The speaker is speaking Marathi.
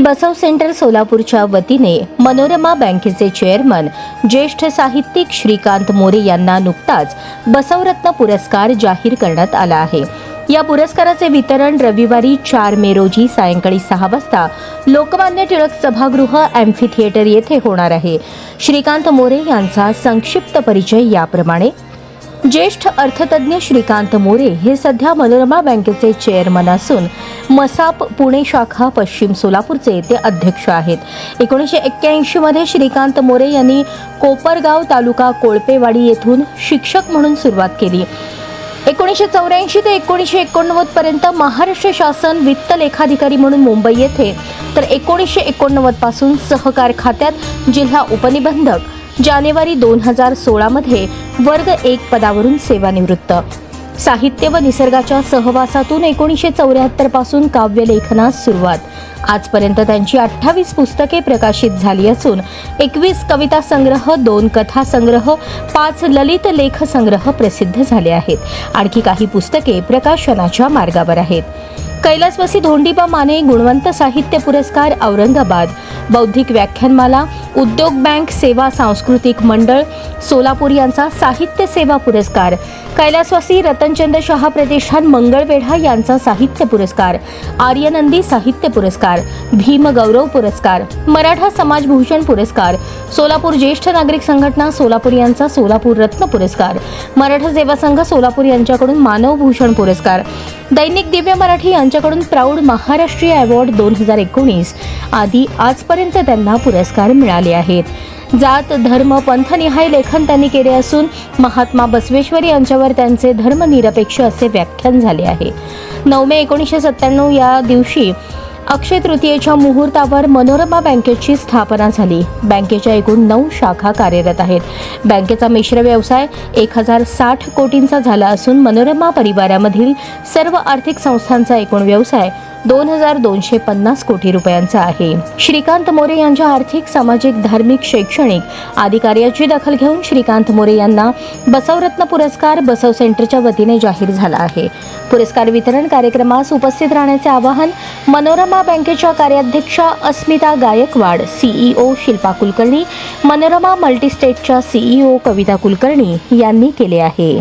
बसव सेंटर सोलापूरच्या वतीने मनोरमा बँकेचे चेअरमन ज्येष्ठ साहित्यिक श्रीकांत मोरे यांना नुकताच बसवरत्न पुरस्कार जाहीर करण्यात आला आहे। या पुरस्काराचे वितरण रविवारी 4 मे रोजी सायंकाळी 6 वाजता लोकमान्य टिळक सभागृह एम्फी थिएटर येथे होणार आहे। श्रीकांत मोरे यांचा संक्षिप्त परिचय याप्रमाणे। ज्येष्ठ अर्थतज्ञ श्रीकांत मोरे हे सध्या मनोरमा बँकेचे चेअरमन असून मसाप पुणे शाखा पश्चिम सोलापूरचे ते अध्यक्ष आहेत। 1981 मध्ये श्रीकांत मोरे यांनी कोपरगाव तालुका कोळपेवाडी येथून शिक्षक म्हणून सुरुवात केली। 1984 ते 1989 पर्यंत महाराष्ट्र शासन वित्त लेखाधिकारी म्हणून मुंबई येथे, तर 1989 पासून सहकार खात्यात जिल्हा उपनिबंधक, जानेवारी 2016 मध्ये वर्ग 1 पदावरून सेवानिवृत्त। साहित्य व निसर्गाच्या सहवासातून 1974 पासून काव्य लेखनास सुरुवात। आजपर्यंत त्यांची 28 पुस्तके प्रकाशित झाली असून 21 कविता संग्रह, 2 कथा संग्रह, 5 ललित लेख संग्रह प्रसिद्ध झाले आहेत। आणखी काही पुस्तके प्रकाशनाच्या मार्गावर आहेत। कैलासवासी धोंडीबा माने गुणवंत साहित्य पुरस्कार औरंगाबाद, बौद्धिक व्याख्यानमाला, उद्योग बँक सेवा सांस्कृतिक मंडळ सोलापूर यांचा साहित्य सेवा पुरस्कार, कैलासवासी रतनचंद शाह प्रतिष्ठान मंगळवेढा यांचा साहित्य पुरस्कार, आर्यनंदी साहित्य पुरस्कार, भीम गौरव पुरस्कार, मराठा समाजभूषण पुरस्कार, सोलापूर ज्येष्ठ नागरिक संघटना सोलापूर यांचा सोलापूर रत्न पुरस्कार, मराठा सेवा संघ सोलापूर यांच्याकडून मानव भूषण पुरस्कार, दैनिक दिव्य मराठी यांच्याकडून प्राऊड महाराष्ट्रीय अवॉर्ड 2019 आदी आजपर्यंत त्यांना पुरस्कार मिळाले आहेत। जात धर्म पंथनिहाय लेखन त्यांनी केले असून महात्मा बसवेश्वर यांच्यावर त्यांचे धर्मनिरपेक्ष असे व्याख्यान झाले आहे। 9 मे 1997 या दिवशी अक्षय तृतीयेच्या मुहूर्तावर मनोरमा बँकेची स्थापना झाली। बँकेच्या एकूण 9 शाखा कार्यरत आहेत। बँकेचा मिश्र व्यवसाय 1060 कोटींचा झाला असून मनोरमा परिवारामधील सर्व आर्थिक संस्थांचा एकूण व्यवसाय 2250 कोटी रुपयांचा आहे। श्रीकांत मोरे यांच्या आर्थिक, सामाजिक, धार्मिक, शैक्षणिक आदी कार्याची दखल घेऊन श्रीकांत मोरे यांना बसवरत्न पुरस्कार बसव सेंटरच्या वतीने जाहीर झाला आहे। पुरस्कार वितरण कार्यक्रमास उपस्थित राहण्याचे आवाहन मनोरमा बँकेच्या कार्याध्यक्षा अस्मिता गायकवाड, सीईओ शिल्पा कुलकर्णी, मनोरमा मल्टीस्टेटच्या सीईओ कविता कुलकर्णी यांनी केले आहे।